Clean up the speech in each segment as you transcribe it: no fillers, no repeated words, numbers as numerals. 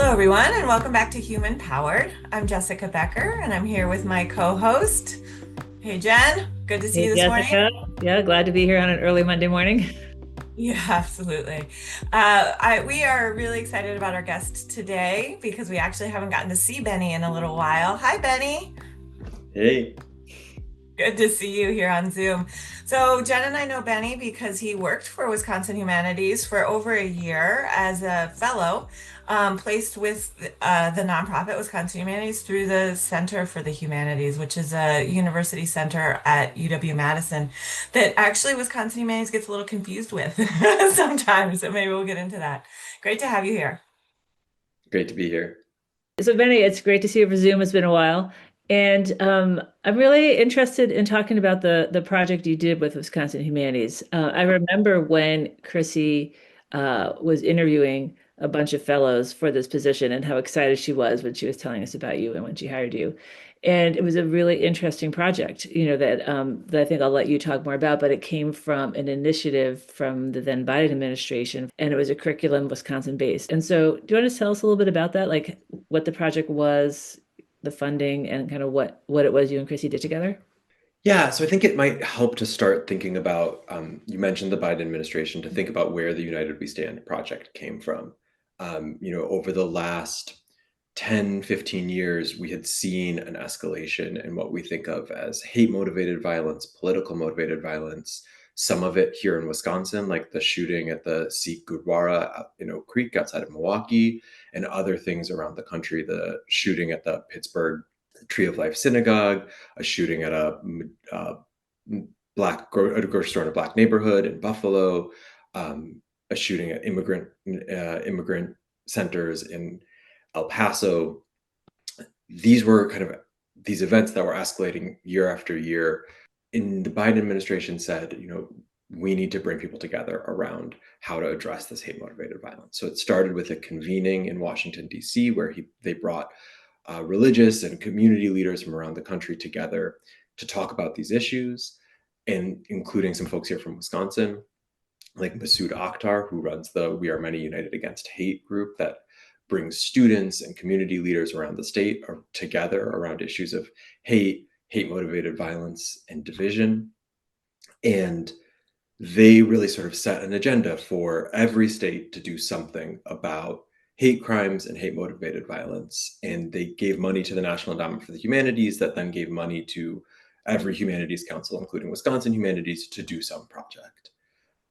Hello, everyone, and welcome back to Human Powered. I'm Jessica Becker, and I'm here with my co-host. Hey, Jen. Good to see Hey, you this morning. Jessica. Yeah, glad to be here on an early Monday morning. Yeah, absolutely. We are really excited about our guest today because we actually haven't gotten to see Benny in a little while. Hi, Benny. Hey, Good to see you here on Zoom. So, Jen and I know Benny because he worked for Wisconsin Humanities for over a year as a fellow, placed with the nonprofit Wisconsin Humanities through the Center for the Humanities, which is a university center at UW-Madison that actually Wisconsin Humanities gets a little confused with sometimes. So, maybe we'll get into that. Great to have you here. great to be here. So, Benny, it's great to see you over Zoom. It's been a while. And I'm really interested in talking about the project you did with Wisconsin Humanities. I remember when Chrissy was interviewing a bunch of fellows for this position and how excited she was when she was telling us about you and when she hired you. And it was a really interesting project, that I think I'll let you talk more about, but it came from an initiative from the then Biden administration, and it was a curriculum Wisconsin based. And so, do you want to tell us a little bit about that, like what the project was, the funding, and kind of what it was you and Chrissy did together? Yeah, so I think it might help to start thinking about, you mentioned the Biden administration, to think about where the United We Stand project came from. Over the last 10, 15 years, we had seen an escalation in what we think of as hate motivated violence, political motivated violence, some of it here in Wisconsin, like the shooting at the Sikh Gurdwara in Oak Creek outside of Milwaukee, and other things around the country, the shooting at the Pittsburgh Tree of Life Synagogue, a shooting at uh, a grocery store in a black neighborhood in Buffalo, a shooting at immigrant centers in El Paso. These were kind of these events that were escalating year after year. And the Biden administration said, we need to bring people together around how to address this hate motivated violence. So it started with a convening in Washington, D.C., where they brought religious and community leaders from around the country together to talk about these issues, and including some folks here from Wisconsin, like Masood Akhtar, who runs the We Are Many United Against Hate group that brings students and community leaders around the state together around issues of hate motivated violence, and division. And they really sort of set an agenda for every state to do something about hate crimes and hate motivated violence. And they gave money to the National Endowment for the Humanities, that then gave money to every humanities council, including Wisconsin Humanities, to do some project.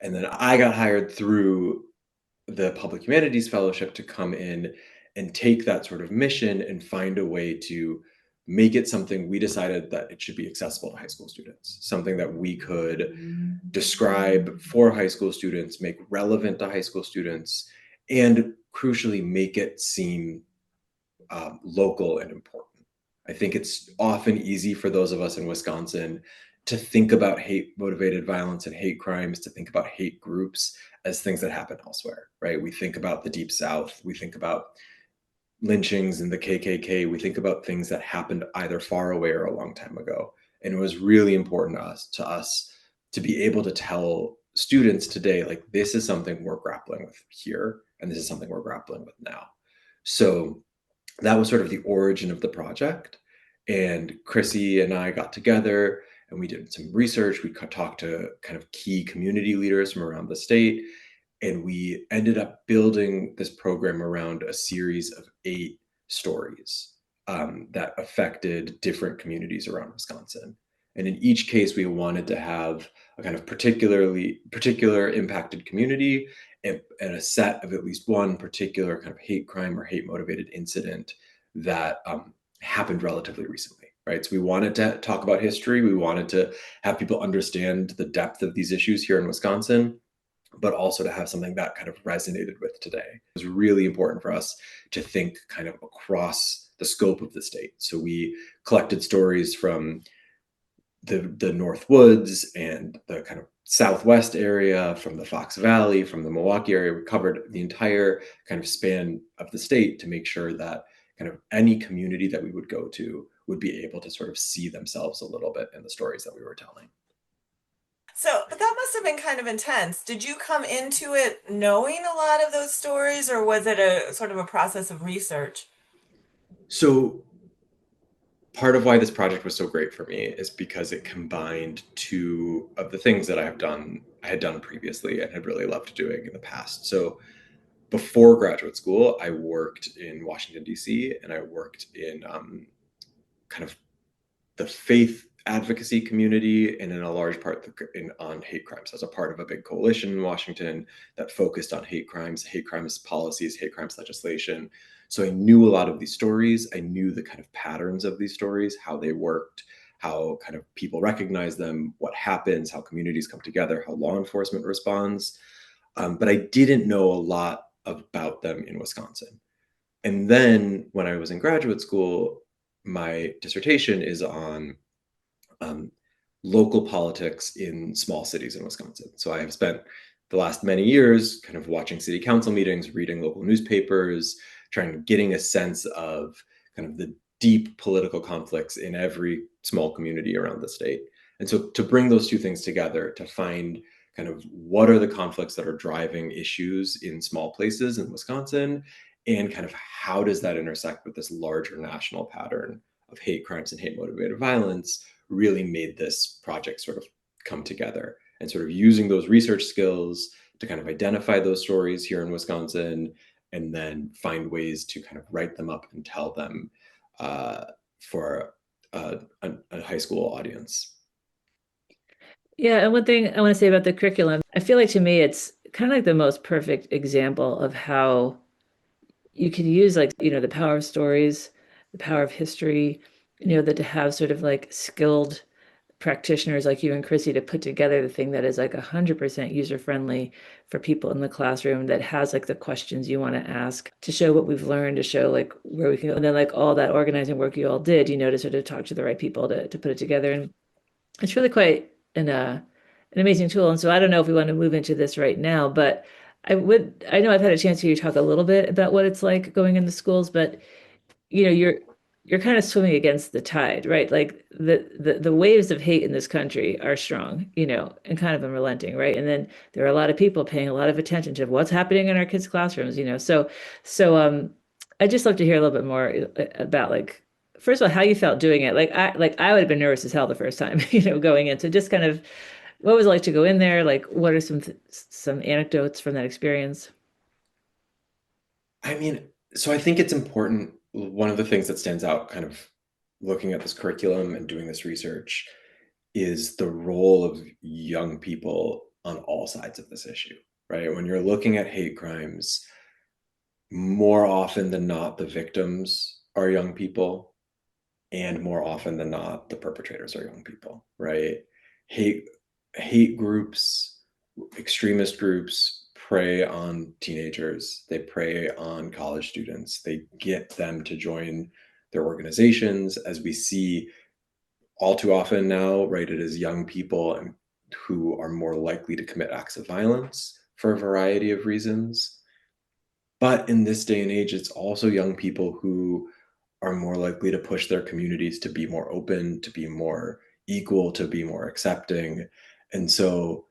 And then I got hired through the Public Humanities Fellowship to come in and take that sort of mission and find a way to make it something. We decided that it should be accessible to high school students, something that we could describe for high school students, make relevant to high school students, and crucially make it seem local and important. I think it's often easy for those of us in Wisconsin to think about hate motivated violence and hate crimes, to think about hate groups as things that happen elsewhere, right? We think about the Deep South, we think about lynchings and the KKK, we think about things that happened either far away or a long time ago. And it was really important to us to be able to tell students today, like, this is something we're grappling with here, and this is something we're grappling with now. So that was sort of the origin of the project. And Chrissy and I got together and we did some research. We talked to kind of key community leaders from around the state. And we ended up building this program around a series of 8 stories that affected different communities around Wisconsin. And in each case, we wanted to have a kind of particular impacted community, and a set of at least one particular kind of hate crime or hate motivated incident that happened relatively recently, right? So we wanted to talk about history. We wanted to have people understand the depth of these issues here in Wisconsin, but also to have something that kind of resonated with today. It was really important for us to think kind of across the scope of the state. So we collected stories from the North Woods and the kind of Southwest area, from the Fox Valley, from the Milwaukee area. We covered the entire kind of span of the state to make sure that kind of any community that we would go to would be able to sort of see themselves a little bit in the stories that we were telling. So, but that must have been kind of intense. Did you come into it knowing a lot of those stories, or was it a sort of a process of research? So part of why this project was so great for me is because it combined two of the things that I had done previously and had really loved doing in the past. So before graduate school, I worked in Washington, D.C., and I worked in kind of the faith advocacy community, and in a large part on hate crimes. As a part of a big coalition in Washington that focused on hate crimes policies, hate crimes legislation. So I knew a lot of these stories. I knew the kind of patterns of these stories, how they worked, how kind of people recognize them, what happens, how communities come together, how law enforcement responds. But I didn't know a lot about them in Wisconsin. And then when I was in graduate school, my dissertation is on um, local politics in small cities in Wisconsin. So I have spent the last many years kind of watching city council meetings, reading local newspapers, getting a sense of kind of the deep political conflicts in every small community around the state. And so to bring those two things together, to find kind of what are the conflicts that are driving issues in small places in Wisconsin, and kind of how does that intersect with this larger national pattern of hate crimes and hate motivated violence, really made this project sort of come together, and sort of using those research skills to kind of identify those stories here in Wisconsin, and then find ways to kind of write them up and tell them for a high school audience. Yeah, and one thing I want to say about the curriculum, I feel like to me it's kind of like the most perfect example of how you can use like, the power of stories, the power of history, that to have sort of like skilled practitioners like you and Chrissy to put together the thing that is like 100% user friendly for people in the classroom, that has like the questions you want to ask to show what we've learned, to show like where we can go. And then like all that organizing work you all did, to sort of talk to the right people to put it together. And it's really quite an amazing tool. And so I don't know if we want to move into this right now, but I know I've had a chance to hear you talk a little bit about what it's like going into schools, but you're kind of swimming against the tide, right? Like the waves of hate in this country are strong, and kind of unrelenting, right? And then there are a lot of people paying a lot of attention to what's happening in our kids' classrooms, So I just love to hear a little bit more about like, first of all, how you felt doing it. Like I would have been nervous as hell the first time, going in. So just kind of what was it like to go in there? Like what are some anecdotes from that experience? I mean, so I think it's important. One of the things that stands out kind of looking at this curriculum and doing this research is the role of young people on all sides of this issue, right? When you're looking at hate crimes, more often than not, the victims are young people, and more often than not, the perpetrators are young people, right? Hate hate groups, extremist groups prey on teenagers. They prey on college students. They get them to join their organizations, as we see all too often now, right? It is young people and who are more likely to commit acts of violence for a variety of reasons. But in this day and age, it's also young people who are more likely to push their communities to be more open, to be more equal, to be more accepting. And so,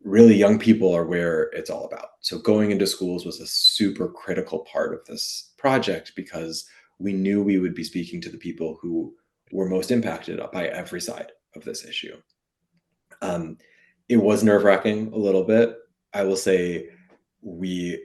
really, young people are where it's all about. So, going into schools was a super critical part of this project, because we knew we would be speaking to the people who were most impacted by every side of this issue. Um, it was nerve wracking a little bit. I will say we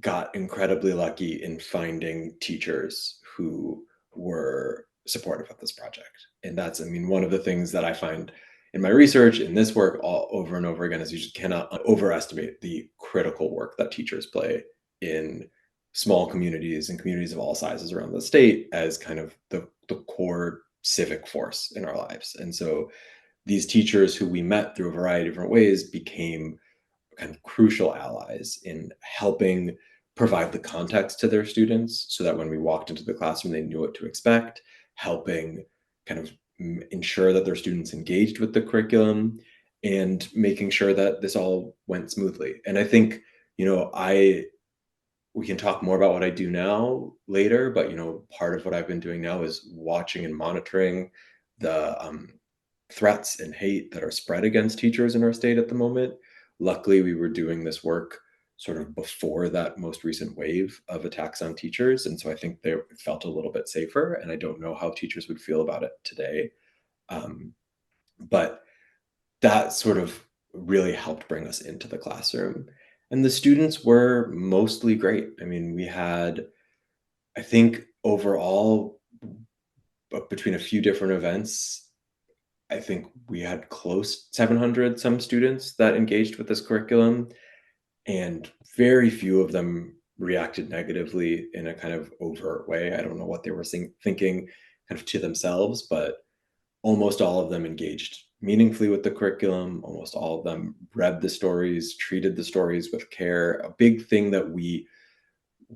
got incredibly lucky in finding teachers who were supportive of this project. And that's, I mean, one of the things that I find in my research, in this work, all over and over again, is you just cannot overestimate the critical work that teachers play in small communities and communities of all sizes around the state, as kind of the core civic force in our lives. And so these teachers who we met through a variety of different ways became kind of crucial allies in helping provide the context to their students, so that when we walked into the classroom, they knew what to expect, helping kind of ensure that their students engaged with the curriculum, and making sure that this all went smoothly. And I think, I we can talk more about what I do now later, but part of what I've been doing now is watching and monitoring the threats and hate that are spread against teachers in our state at the moment. Luckily, we were doing this work sort of before that most recent wave of attacks on teachers. And so I think they felt a little bit safer. And I don't know how teachers would feel about it today. But that sort of really helped bring us into the classroom. And the students were mostly great. I mean, we had, I think overall, between a few different events, I think we had close 700 some students that engaged with this curriculum, and very few of them reacted negatively in a kind of overt way. I don't know what they were thinking kind of to themselves, but almost all of them engaged meaningfully with the curriculum. Almost all of them read the stories, treated the stories with care. A big thing that we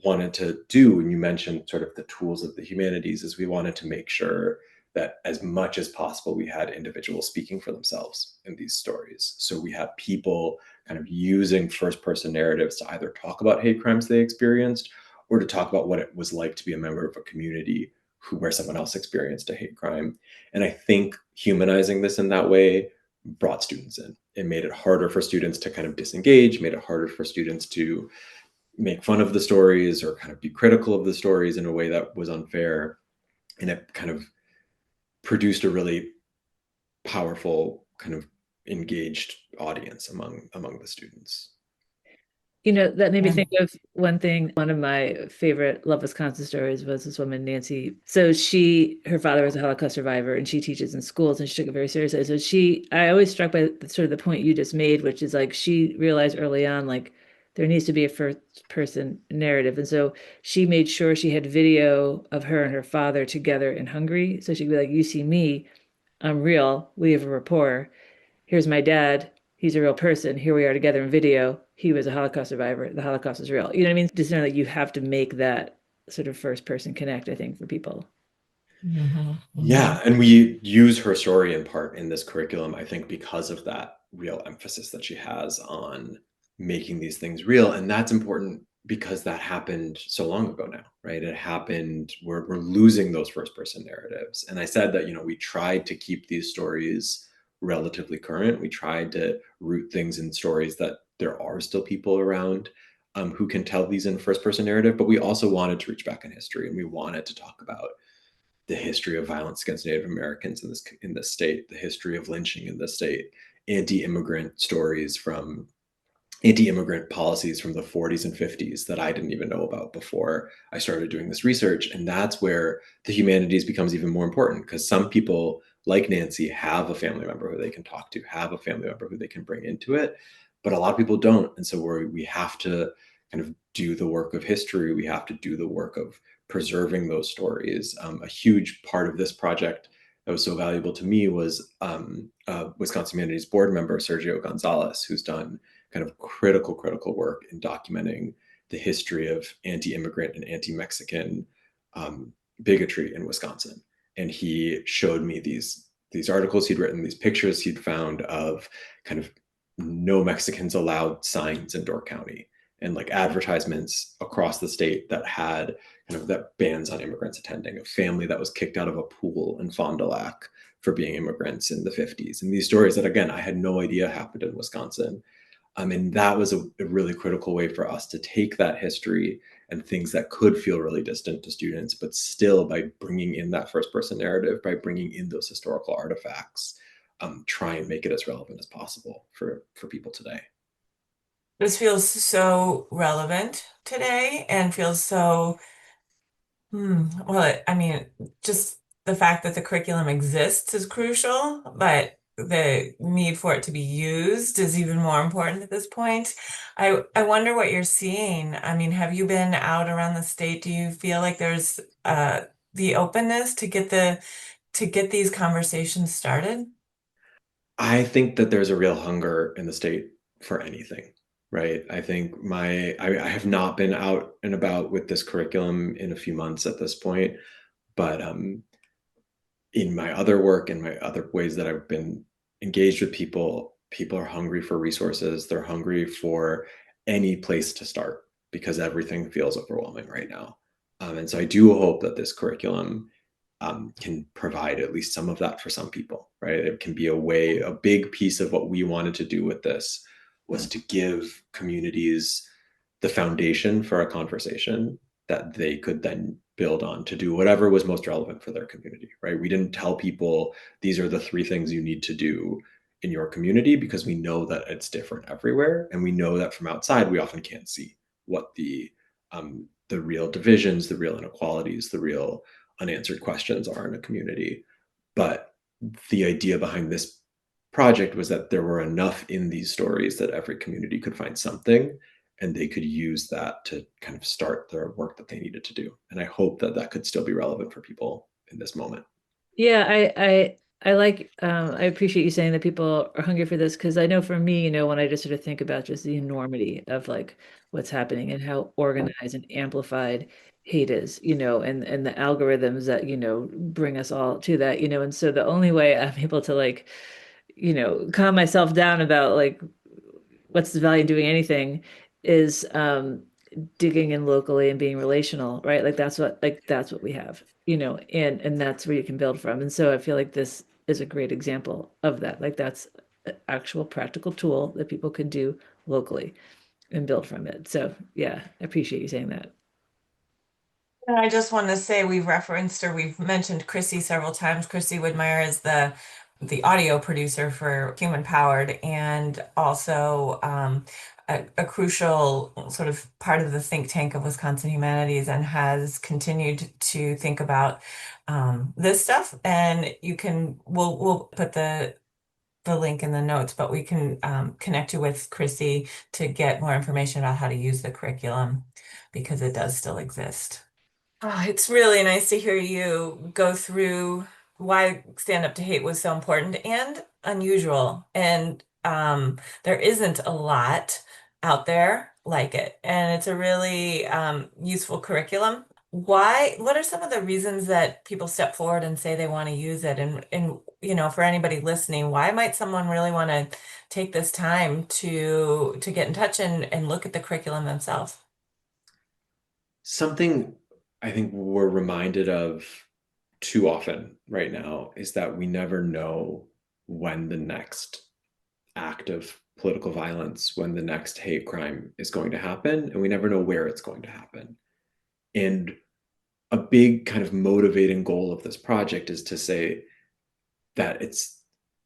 wanted to do, and you mentioned sort of the tools of the humanities, is we wanted to make sure that as much as possible we had individuals speaking for themselves in these stories. So we had people kind of using first person narratives to either talk about hate crimes they experienced or to talk about what it was like to be a member of a community where someone else experienced a hate crime. And I think humanizing this in that way brought students in. It made it harder for students to kind of disengage, made it harder for students to make fun of the stories or kind of be critical of the stories in a way that was unfair. And it kind of produced a really powerful kind of engaged audience among the students. That made me Yeah. think of one thing. One of my favorite Love Wisconsin stories was this woman, Nancy. So her father was a Holocaust survivor, and she teaches in schools, and she took it very seriously. So I always struck by sort of the point you just made, which is like she realized early on, like there needs to be a first person narrative. And so she made sure she had video of her and her father together in Hungary. So she'd be like, you see me, I'm real, we have a rapport. Here's my dad. He's a real person. Here we are together in video. He was a Holocaust survivor. The Holocaust is real. You know what I mean? Just know that you have to make that sort of first person connect, I think, for people. Mhm, Yeah, mhm. and we use her story in part in this curriculum, I think, because of that real emphasis that she has on making these things real. And that's important because that happened so long ago now, right? It happened, we're losing those first person narratives. And I said that, we tried to keep these stories relatively current. We tried to root things in stories that there are still people around who can tell these in first person narrative, but we also wanted to reach back in history, and we wanted to talk about the history of violence against Native Americans in this state, the history of lynching in this state, anti-immigrant stories from anti-immigrant policies from the 40s and 50s that I didn't even know about before I started doing this research. And that's where the humanities becomes even more important, because some people like Nancy have a family member who they can talk to, have a family member who they can bring into it, but a lot of people don't. And so we have to kind of do the work of history. We have to do the work of preserving those stories. A huge part of this project that was so valuable to me was Wisconsin Humanities board member Sergio Gonzalez, who's done kind of critical work in documenting the history of anti-immigrant and anti-Mexican bigotry in Wisconsin. And he showed me these articles he'd written, these pictures he'd found of kind of no Mexicans allowed signs in Door County, and like advertisements across the state that had kind of that bans on immigrants attending, a family that was kicked out of a pool in Fond du Lac for being immigrants in the 50s. And these stories that, again, I had no idea happened in Wisconsin. And that was a really critical way for us to take that history and things that could feel really distant to students, but still, by bringing in that first person narrative, by bringing in those historical artifacts, try and make it as relevant as possible for people today. This feels so relevant today and feels so, well, I mean, just the fact that the curriculum exists is crucial, but the need for it to be used is even more important at this point. I wonder what you're seeing. I mean, have you been out around the state? Do you feel like there's the openness to get these conversations started? I think that there's a real hunger in the state for anything, right? I think I have not been out and about with this curriculum in a few months at this point, but in my other work and my other ways that I've been engaged with people, people are hungry for resources. They're hungry for any place to start because everything feels overwhelming right now. And so I do hope that this curriculum can provide at least some of that for some people, right? It can be a big piece of what we wanted to do with this was to give communities the foundation for a conversation that they could then build on to do whatever was most relevant for their community, right? We didn't tell people these are the 3 things you need to do in your community because we know that it's different everywhere, and we know that from outside we often can't see what the real divisions, the real inequalities, the real unanswered questions are in a community. But the idea behind this project was that there were enough in these stories that every community could find something, and they could use that to kind of start their work that they needed to do. And I hope that that could still be relevant for people in this moment. Yeah, I like I appreciate you saying that people are hungry for this, because I know for me, when I just sort of think about just the enormity of like what's happening and how organized and amplified hate is, and the algorithms that, bring us all to that, and so the only way I'm able to like, calm myself down about like what's the value in doing anything is digging in locally and being relational, right? Like that's what we have, and that's where you can build from. And so I feel like this is a great example of that. Like that's an actual practical tool that people can do locally and build from it. So yeah, I appreciate you saying that. And I just want to say we've mentioned Chrissy several times. Chrissy Widmeyer is the audio producer for Human Powered, and also a crucial sort of part of the think tank of Wisconsin Humanities, and has continued to think about this stuff. And we'll put the link in the notes, but we can connect you with Chrissy to get more information about how to use the curriculum, because it does still exist. Oh, it's really nice to hear you go through why Stand Up to Hate was so important and unusual. And there isn't a lot out there like it. And it's a really useful curriculum. What are some of the reasons that people step forward and say they want to use it? And for anybody listening, why might someone really want to take this time to get in touch and look at the curriculum themselves? Something I think we're reminded of too often right now is that we never know when the next act of political violence, when the next hate crime is going to happen, and we never know where it's going to happen. And a big kind of motivating goal of this project is to say that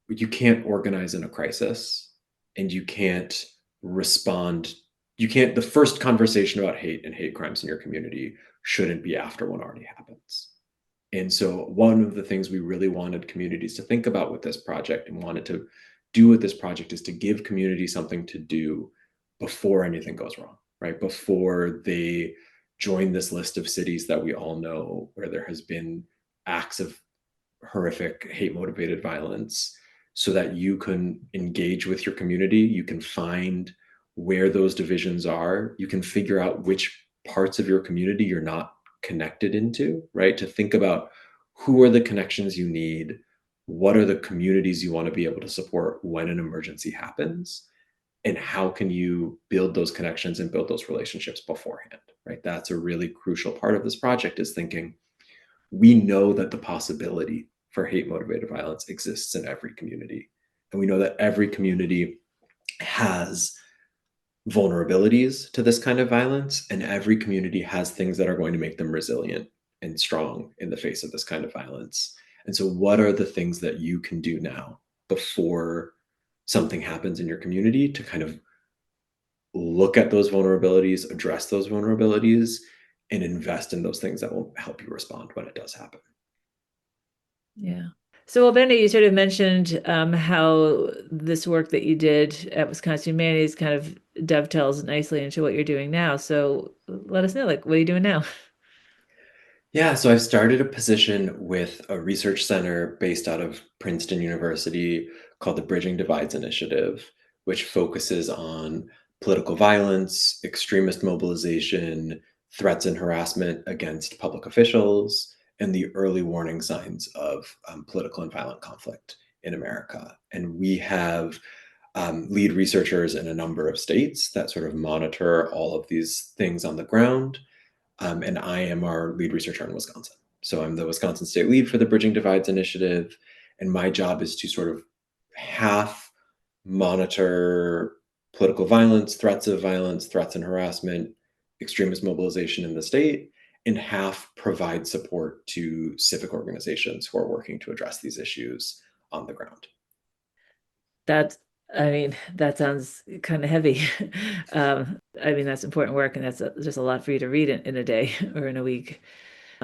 you can't organize in a crisis, and you can't respond. The first conversation about hate and hate crimes in your community shouldn't be after one already happens. And so one of the things we really wanted communities to think about with this project and wanted to do with this project is to give communities something to do before anything goes wrong, right? Before they join this list of cities that we all know where there has been acts of horrific hate motivated violence, so that you can engage with your community, you can find where those divisions are, you can figure out which parts of your community you're not connected into, right? To think about who are the connections you need, what are the communities you want to be able to support when an emergency happens, and how can you build those connections and build those relationships beforehand, right? That's a really crucial part of this project, is thinking we know that the possibility for hate motivated violence exists in every community. And we know that every community has vulnerabilities to this kind of violence, and every community has things that are going to make them resilient and strong in the face of this kind of violence. And so, what are the things that you can do now before something happens in your community to kind of look at those vulnerabilities, address those vulnerabilities, and invest in those things that will help you respond when it does happen? Yeah. So, well, Benny, you sort of mentioned how this work that you did at Wisconsin Humanities kind of dovetails nicely into what you're doing now. So let us know, like, what are you doing now? Yeah, so I've started a position with a research center based out of Princeton University called the Bridging Divides Initiative, which focuses on political violence, extremist mobilization, threats and harassment against public officials, and the early warning signs of political and violent conflict in America. And we have lead researchers in a number of states that sort of monitor all of these things on the ground, and I am our lead researcher in Wisconsin. So I'm the Wisconsin State lead for the Bridging Divides Initiative, and my job is to sort of half monitor political violence, threats and harassment, extremist mobilization in the state, and half provide support to civic organizations who are working to address these issues on the ground. That's, I mean, that sounds kind of heavy. I mean, that's important work, and that's just a lot for you to read in a day or in a week.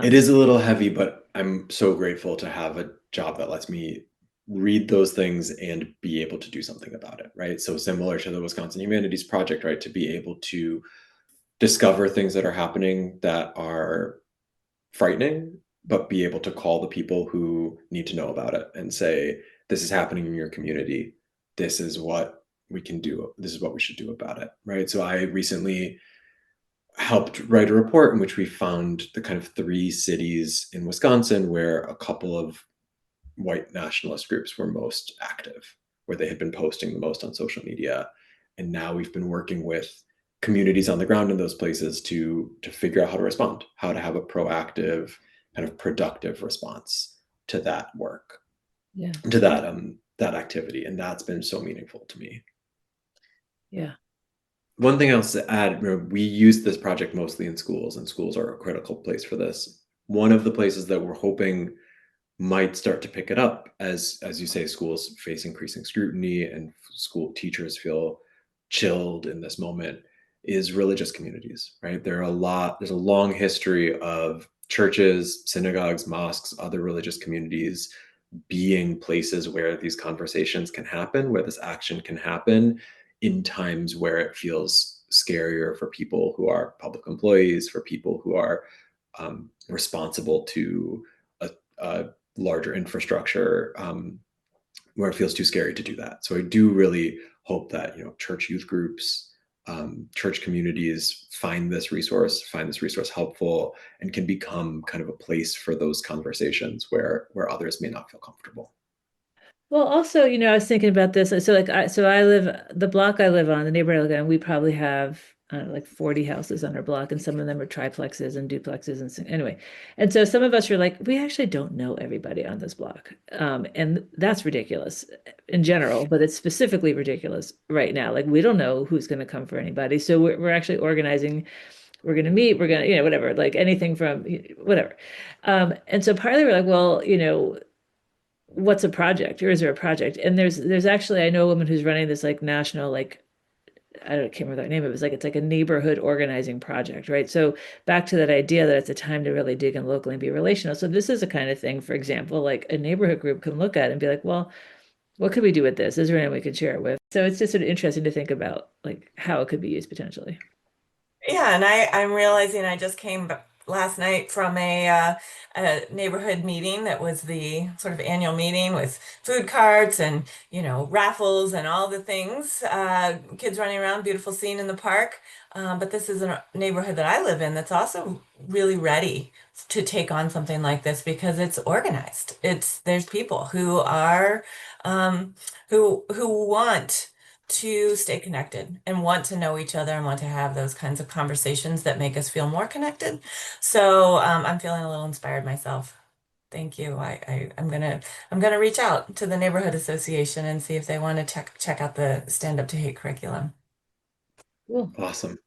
It is a little heavy, but I'm so grateful to have a job that lets me read those things and be able to do something about it, right? So similar to the Wisconsin Humanities Project, right? To be able to discover things that are happening that are frightening, but be able to call the people who need to know about it and say, this is happening in your community. This is what we can do. This is what we should do about it, right? So I recently helped write a report in which we found the kind of 3 cities in Wisconsin where a couple of white nationalist groups were most active, where they had been posting the most on social media. And now we've been working with communities on the ground in those places to figure out how to respond, how to have a proactive, kind of productive response to that work, Yeah. to that activity. And that's been so meaningful to me. Yeah. One thing else to add, we use this project mostly in schools, and schools are a critical place for this. One of the places that we're hoping might start to pick it up as you say, schools face increasing scrutiny and school teachers feel chilled in this moment, is religious communities, right? There's a long history of churches, synagogues, mosques, other religious communities being places where these conversations can happen, where this action can happen in times where it feels scarier for people who are public employees, for people who are responsible to a larger infrastructure, where it feels too scary to do that. So I do really hope that church youth groups, church communities find this resource helpful, and can become kind of a place for those conversations where others may not feel comfortable. Well, also, I was thinking about this. So like I live the block I live on, the neighborhood I live on, we probably have like 40 houses on our block, and some of them are triplexes and duplexes anyway. And so some of us are like, we actually don't know everybody on this block. And that's ridiculous in general, but it's specifically ridiculous right now. Like we don't know who's going to come for anybody. So we're actually organizing. We're going to meet, we're going to, whatever, like anything from whatever. And so partly we're like, well, what's a project, or is there a project? And there's actually, I know a woman who's running this like national, like can't remember that name. It was like, it's like a neighborhood organizing project, right? So back to that idea that it's a time to really dig in locally and be relational. So this is a kind of thing, for example, like a neighborhood group can look at and be like, well, what could we do with this? Is there anyone we can share it with? So it's just sort of interesting to think about like how it could be used potentially. Yeah, and I'm realizing I just came last night from a neighborhood meeting that was the sort of annual meeting with food carts and raffles and all the things. Kids running around, beautiful scene in the park. But this is a neighborhood that I live in that's also really ready to take on something like this because it's organized. There's people who are who want to stay connected and want to know each other and want to have those kinds of conversations that make us feel more connected. So I'm feeling a little inspired myself. Thank you. I'm gonna reach out to the neighborhood association and see if they want to check out the Stand Up to Hate curriculum. Cool. Awesome.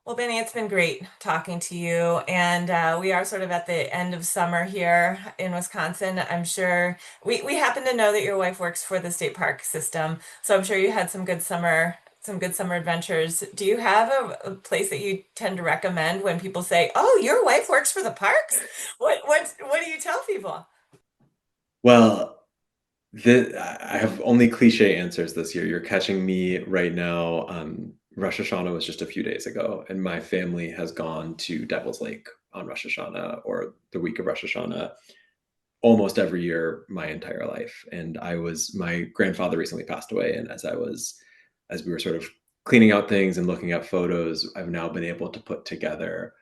Well, Benny, it's been great talking to you. And we are sort of at the end of summer here in Wisconsin. I'm sure we happen to know that your wife works for the state park system. So I'm sure you had some good summer adventures. Do you have a place that you tend to recommend when people say, "Oh, your wife works for the parks"? What do you tell people? Well, I have only cliche answers this year. You're catching me right now. Rosh Hashanah was just a few days ago, and my family has gone to Devil's Lake on Rosh Hashanah or the week of Rosh Hashanah almost every year my entire life. And my grandfather recently passed away, and as we were sort of cleaning out things and looking at photos, I've now been able to put together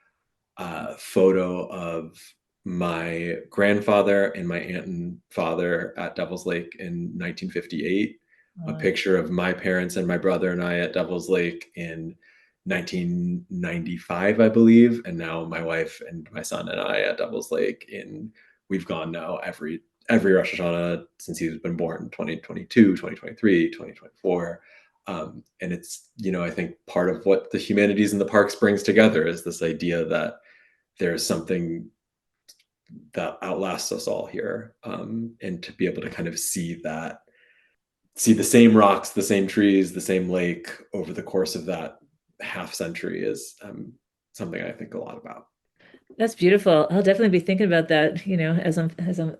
a photo of my grandfather and my aunt and father at Devil's Lake in 1958, a picture of my parents and my brother and I at Devil's Lake in 1995, I believe. And now my wife and my son and I at Devil's Lake we've gone now every Rosh Hashanah since he's been born, 2022, 2023, 2024. And it's, I think part of what the humanities in the parks brings together is this idea that there's something that outlasts us all here. And to be able to kind of see the same rocks, the same trees, the same lake over the course of that half century is something I think a lot about. That's beautiful. I'll definitely be thinking about that, as I'm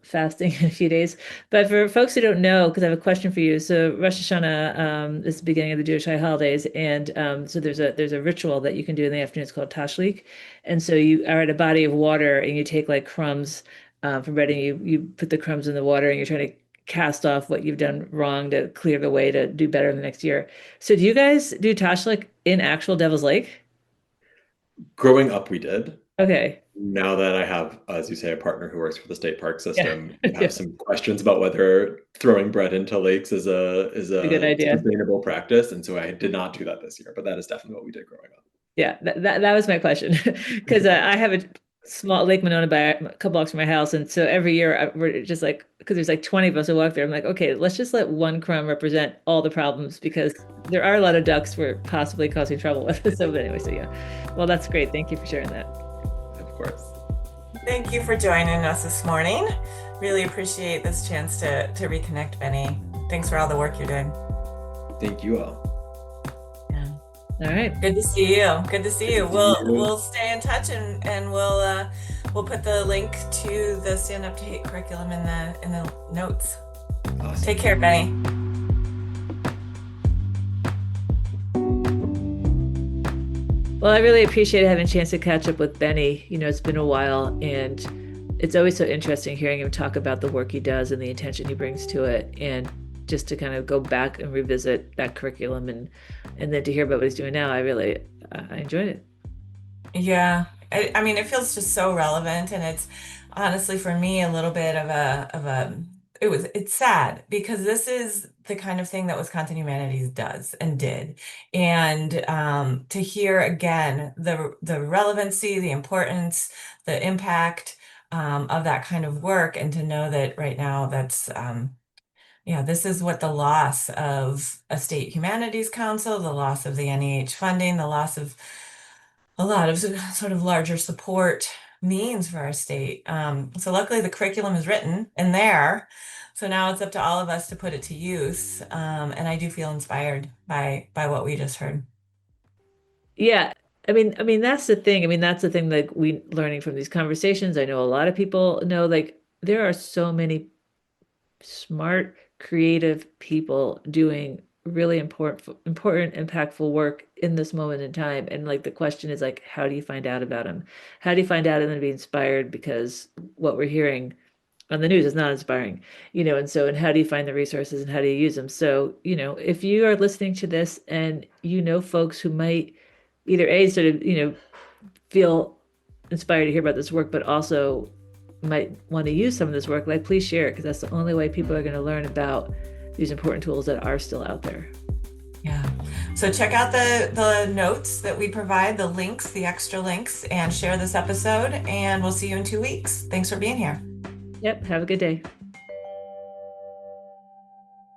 fasting in a few days. But for folks who don't know, because I have a question for you. So Rosh Hashanah is the beginning of the Jewish high holidays, and so there's a ritual that you can do in the afternoon. It's called tashlik, and so you are at a body of water, and you take like crumbs from bread, and you put the crumbs in the water, and you're trying to cast off what you've done wrong to clear the way to do better the next year. So do you guys do tashlik in actual Devil's Lake? Growing up, we did. Okay. Now that I have, as you say, a partner who works for the state park system, Yeah. I have some questions about whether throwing bread into lakes is a A good idea. sustainable practice. And so I did not do that this year, but that is definitely what we did growing up. Yeah, that was my question because I have a small Lake Monona by a couple blocks from my house, and so every year we're just like, because there's like 20 of us who walk there. I'm like, okay, let's just let one crumb represent all the problems because there are a lot of ducks we're possibly causing trouble with. So, but anyway, so yeah, well, that's great. Thank you for sharing that. Of course. Thank you for joining us this morning. Really appreciate this chance to reconnect, Benny. Thanks for all the work you're doing. Thank you all. Yeah. All right. Good to see you. Good to see you. We'll stay in touch and we'll put the link to the Stand Up to Hate curriculum in the notes. Awesome. Take care, Benny. Well, I really appreciate having a chance to catch up with Benny. It's been a while, and it's always so interesting hearing him talk about the work he does and the intention he brings to it, and just to kind of go back and revisit that curriculum and then to hear about what he's doing now. I enjoyed it. Yeah. I mean, it feels just so relevant, and it's honestly for me a little bit of a it's sad because this is the kind of thing that Wisconsin Humanities does and did. And to hear again the relevancy, the importance, the impact of that kind of work, and to know that right now that's this is what the loss of a state humanities council, the loss of the NEH funding, the loss of a lot of sort of larger support means for our state. So luckily the curriculum is written in there. So now it's up to all of us to put it to use. And I do feel inspired by what we just heard. Yeah. I mean, that's the thing. That's the thing, like we learning from these conversations. I know a lot of people know, like, there are so many smart, creative people doing really important, impactful work in this moment in time. And like the question is like, how do you find out about them? How do you find out and then be inspired? Because what we're hearing on the news is not inspiring, and how do you find the resources and how do you use them? So, if you are listening to this and folks who might either sort of, feel inspired to hear about this work, but also might want to use some of this work, like please share it, because that's the only way people are going to learn about these important tools that are still out there. Yeah. So check out the notes that we provide, the links, the extra links, and share this episode. And we'll see you in 2 weeks. Thanks for being here. Yep. Have a good day.